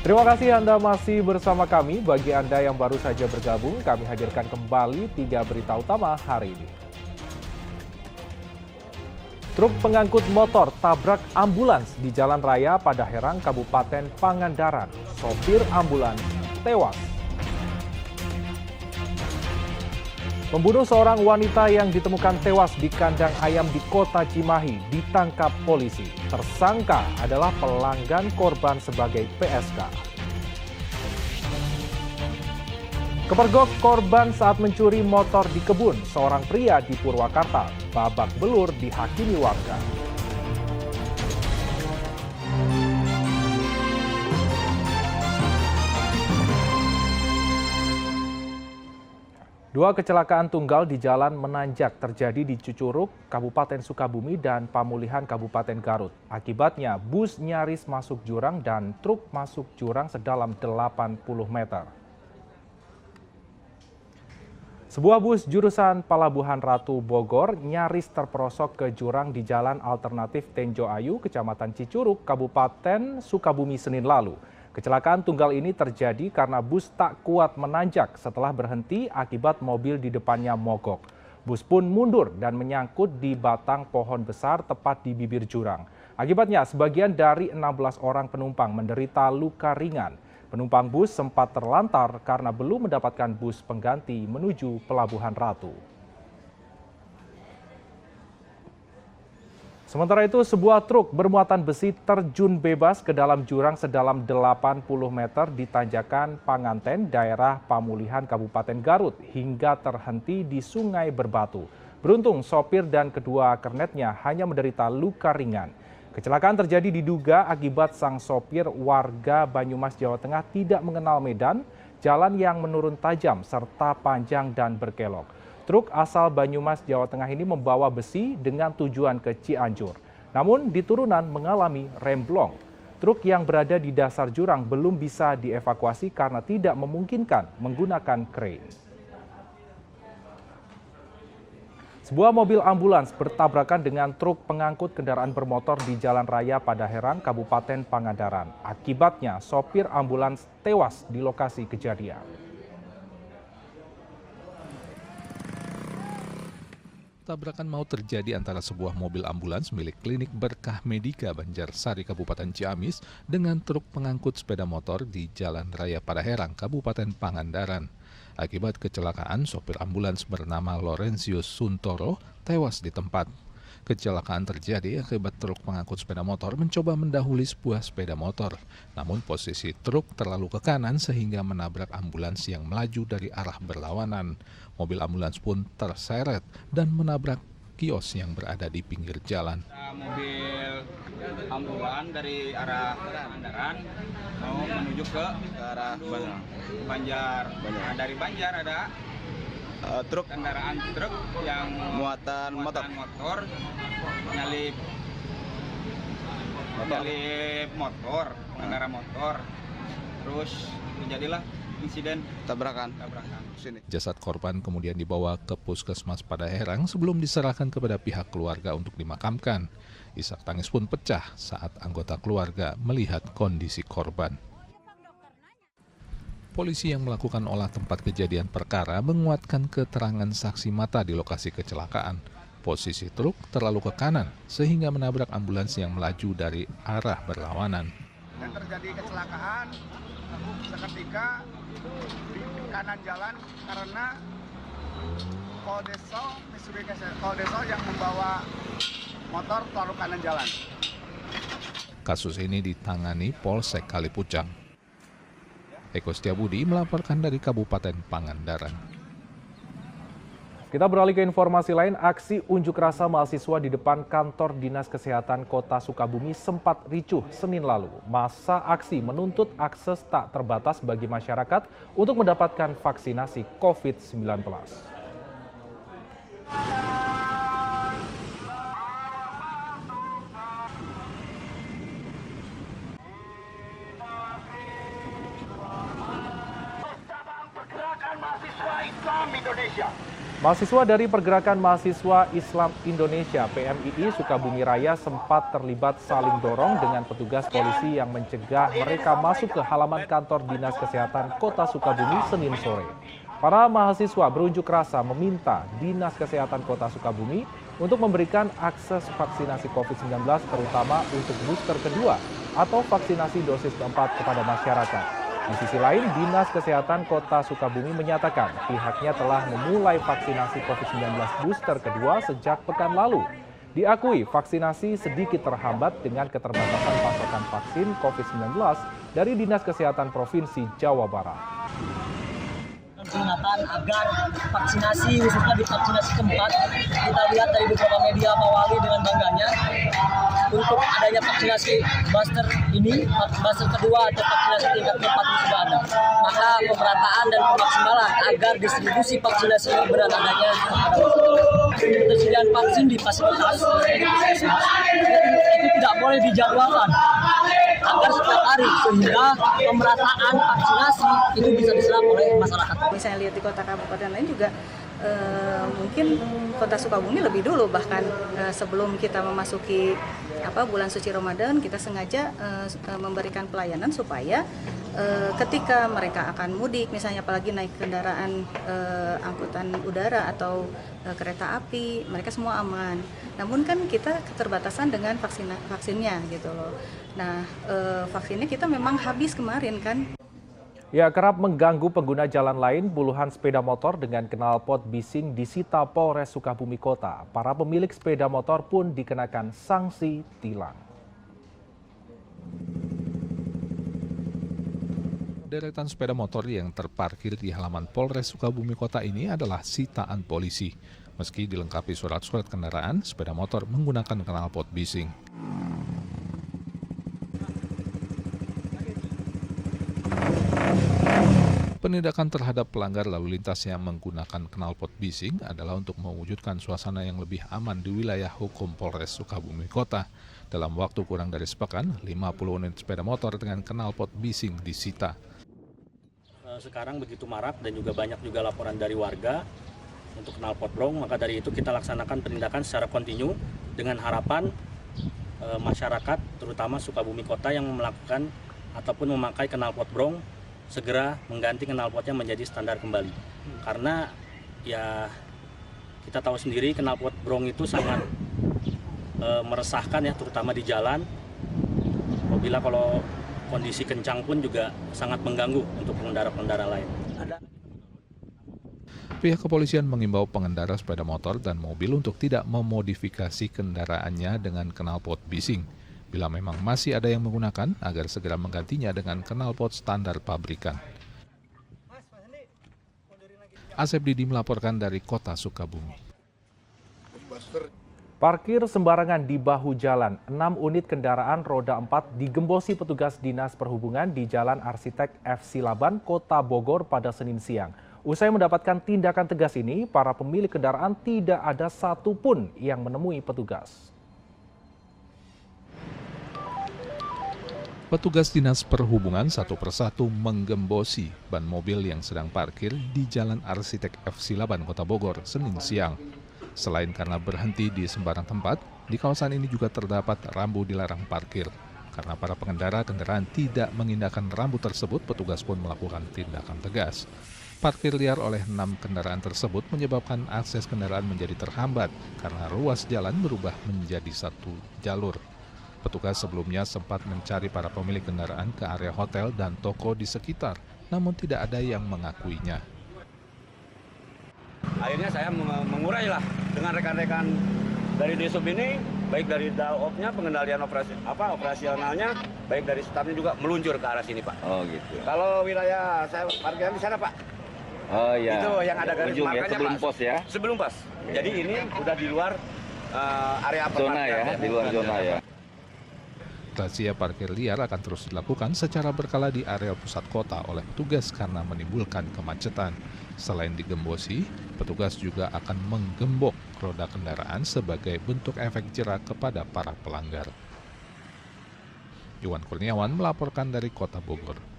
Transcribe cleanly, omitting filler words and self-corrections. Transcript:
Terima kasih Anda masih bersama kami. Bagi Anda yang baru saja bergabung, kami hadirkan kembali 3 berita utama hari ini. Truk pengangkut motor tabrak ambulans di Jalan Raya Padaherang, Kabupaten Pangandaran. Sopir ambulans tewas. Pembunuh seorang wanita yang ditemukan tewas di kandang ayam di Kota Cimahi ditangkap polisi. Tersangka adalah pelanggan korban sebagai PSK. Kepergok korban saat mencuri motor di kebun. Seorang pria di Purwakarta babak belur dihakimi warga. Dua kecelakaan tunggal di jalan menanjak terjadi di Cucurug, Kabupaten Sukabumi dan Pamulihan, Kabupaten Garut. Akibatnya bus nyaris masuk jurang dan truk masuk jurang sedalam 80 meter. Sebuah bus jurusan Palabuhan Ratu Bogor nyaris terperosok ke jurang di Jalan Alternatif Tenjo Ayu, Kecamatan Cicurug, Kabupaten Sukabumi Senin lalu. Kecelakaan tunggal ini terjadi karena bus tak kuat menanjak setelah berhenti akibat mobil di depannya mogok. Bus pun mundur dan menyangkut di batang pohon besar tepat di bibir jurang. Akibatnya sebagian dari 16 orang penumpang menderita luka ringan. Penumpang bus sempat terlantar karena belum mendapatkan bus pengganti menuju Pelabuhan Ratu. Sementara itu, sebuah truk bermuatan besi terjun bebas ke dalam jurang sedalam 80 meter di Tanjakan Panganten, daerah Pamulihan, Kabupaten Garut, hingga terhenti di Sungai Berbatu. Beruntung, sopir dan kedua kernetnya hanya menderita luka ringan. Kecelakaan terjadi diduga akibat sang sopir warga Banyumas, Jawa Tengah tidak mengenal medan, jalan yang menurun tajam, serta panjang dan berkelok. Truk asal Banyumas, Jawa Tengah ini membawa besi dengan tujuan ke Cianjur. Namun di turunan mengalami remblong. Truk yang berada di dasar jurang belum bisa dievakuasi karena tidak memungkinkan menggunakan krain. Sebuah mobil ambulans bertabrakan dengan truk pengangkut kendaraan bermotor di Jalan Raya Padaherang, Kabupaten Pangandaran. Akibatnya sopir ambulans tewas di lokasi kejadian. Tabrakan maut terjadi antara sebuah mobil ambulans milik Klinik Berkah Medika Banjarsari, Kabupaten Ciamis dengan truk pengangkut sepeda motor di Jalan Raya Padaherang, Kabupaten Pangandaran. Akibat kecelakaan, sopir ambulans bernama Lorenzius Suntoro tewas di tempat. Kecelakaan terjadi akibat truk pengangkut sepeda motor mencoba mendahului sebuah sepeda motor. Namun posisi truk terlalu ke kanan sehingga menabrak ambulans yang melaju dari arah berlawanan. Mobil ambulans pun terseret dan menabrak kios yang berada di pinggir jalan. Mobil ambulans dari arah Pangandaran mau menuju ke arah Banjar. Nah, dari Banjar ada truk, kendaraan truk yang muatan motor nyalip motor, pengendara motor. Terus terjadilah insiden tabrakan. Jasad korban kemudian dibawa ke Puskesmas Padaherang sebelum diserahkan kepada pihak keluarga untuk dimakamkan. Isak tangis pun pecah saat anggota keluarga melihat kondisi korban. Polisi yang melakukan olah tempat kejadian perkara menguatkan keterangan saksi mata di lokasi kecelakaan. Posisi truk terlalu ke kanan sehingga menabrak ambulans yang melaju dari arah berlawanan. Dan terjadi kecelakaan seketika di kanan jalan karena Koldesol yang membawa motor terlalu kanan jalan. Kasus ini ditangani Polsek Kalipucang. Eko Setiabudi melaporkan dari Kabupaten Pangandaran. Kita beralih ke informasi lain, aksi unjuk rasa mahasiswa di depan kantor Dinas Kesehatan Kota Sukabumi sempat ricuh Senin lalu. Masa aksi menuntut akses tak terbatas bagi masyarakat untuk mendapatkan vaksinasi COVID-19. Mahasiswa dari Pergerakan Mahasiswa Islam Indonesia (PMII) Sukabumi Raya sempat terlibat saling dorong dengan petugas polisi yang mencegah mereka masuk ke halaman kantor Dinas Kesehatan Kota Sukabumi Senin sore. Para mahasiswa berunjuk rasa meminta Dinas Kesehatan Kota Sukabumi untuk memberikan akses vaksinasi COVID-19 terutama untuk booster kedua atau vaksinasi dosis keempat kepada masyarakat. Di sisi lain, Dinas Kesehatan Kota Sukabumi menyatakan pihaknya telah memulai vaksinasi COVID-19 booster kedua sejak pekan lalu. Diakui vaksinasi sedikit terhambat dengan keterbatasan pasokan vaksin COVID-19 dari Dinas Kesehatan Provinsi Jawa Barat. Peringatan agar vaksinasi, khususnya di vaksinasi keempat, kita lihat dari beberapa media mewali dengan bangganya untuk adanya vaksinasi booster ini, booster kedua atau vaksinasi tingkat keempat ini sudah ada. Maka pemerataan dan pemaksimalan agar distribusi vaksinasi ini benar adanya kepada masyarakat. Ketersediaan vaksin di fasilitas itu tidak boleh dijadwalkan agar setiap hari sehingga pemerataan vaksinasi itu bisa diserap oleh masyarakat. Misalnya lihat di kota kabupaten lain juga mungkin Kota Sukabumi lebih dulu, bahkan sebelum kita memasuki bulan suci Ramadan, kita sengaja memberikan pelayanan supaya ketika mereka akan mudik, misalnya apalagi naik kendaraan angkutan udara atau kereta api, mereka semua aman. Namun kan kita keterbatasan dengan vaksinnya gitu loh. Nah, vaksinnya kita memang habis kemarin kan. Ya, kerap mengganggu pengguna jalan lain, puluhan sepeda motor dengan knalpot bising disita Polres Sukabumi Kota. Para pemilik sepeda motor pun dikenakan sanksi tilang. Deretan sepeda motor yang terparkir di halaman Polres Sukabumi Kota ini adalah sitaan polisi. Meski dilengkapi surat-surat kendaraan, sepeda motor menggunakan knalpot bising. Penindakan terhadap pelanggar lalu lintas yang menggunakan knalpot bising adalah untuk mewujudkan suasana yang lebih aman di wilayah hukum Polres Sukabumi Kota. Dalam waktu kurang dari sepekan, 50 unit sepeda motor dengan knalpot bising disita. Sekarang begitu marak dan juga banyak juga laporan dari warga untuk knalpot brong, maka dari itu kita laksanakan penindakan secara kontinu dengan harapan masyarakat, terutama Sukabumi Kota yang melakukan ataupun memakai knalpot brong segera mengganti knalpotnya menjadi standar kembali. Karena ya kita tahu sendiri knalpot brong itu sangat meresahkan ya, terutama di jalan. Apabila kalau kondisi kencang pun juga sangat mengganggu untuk pengendara-pengendara lain. Pihak kepolisian mengimbau pengendara sepeda motor dan mobil untuk tidak memodifikasi kendaraannya dengan knalpot bising. Bila memang masih ada yang menggunakan, agar segera menggantinya dengan knalpot standar pabrikan. Asep Didi melaporkan dari Kota Sukabumi. Parkir sembarangan di bahu jalan, 6 unit kendaraan roda 4 digembosi petugas Dinas Perhubungan di Jalan Arsitek F. Silaban, Kota Bogor pada Senin siang. Usai mendapatkan tindakan tegas ini, para pemilik kendaraan tidak ada satupun yang menemui petugas. Petugas Dinas Perhubungan satu persatu menggembosi ban mobil yang sedang parkir di Jalan Arsitek F. Silaban, Kota Bogor, Senin siang. Selain karena berhenti di sembarang tempat, di kawasan ini juga terdapat rambu dilarang parkir. Karena para pengendara kendaraan tidak mengindahkan rambu tersebut, petugas pun melakukan tindakan tegas. Parkir liar oleh 6 kendaraan tersebut menyebabkan akses kendaraan menjadi terhambat karena ruas jalan berubah menjadi satu jalur. Petugas sebelumnya sempat mencari para pemilik kendaraan ke area hotel dan toko di sekitar, namun tidak ada yang mengakuinya. Akhirnya saya mengurai lah dengan rekan-rekan dari Disub ini, baik dari DAOP-nya, pengendalian operasionalnya, baik dari stafnya juga meluncur ke arah sini, Pak. Oh gitu. Kalau wilayah saya parkiran di sana, Pak. Oh iya. Itu yang ada garis markanya, sebelum Pak. pos ya? Sebelum pos. Jadi ini udah di luar area zona ya, di luar zona ya. Razia parkir liar akan terus dilakukan secara berkala di area pusat kota oleh petugas karena menimbulkan kemacetan. Selain digembosi, petugas juga akan menggembok roda kendaraan sebagai bentuk efek jera kepada para pelanggar. Iwan Kurniawan melaporkan dari Kota Bogor.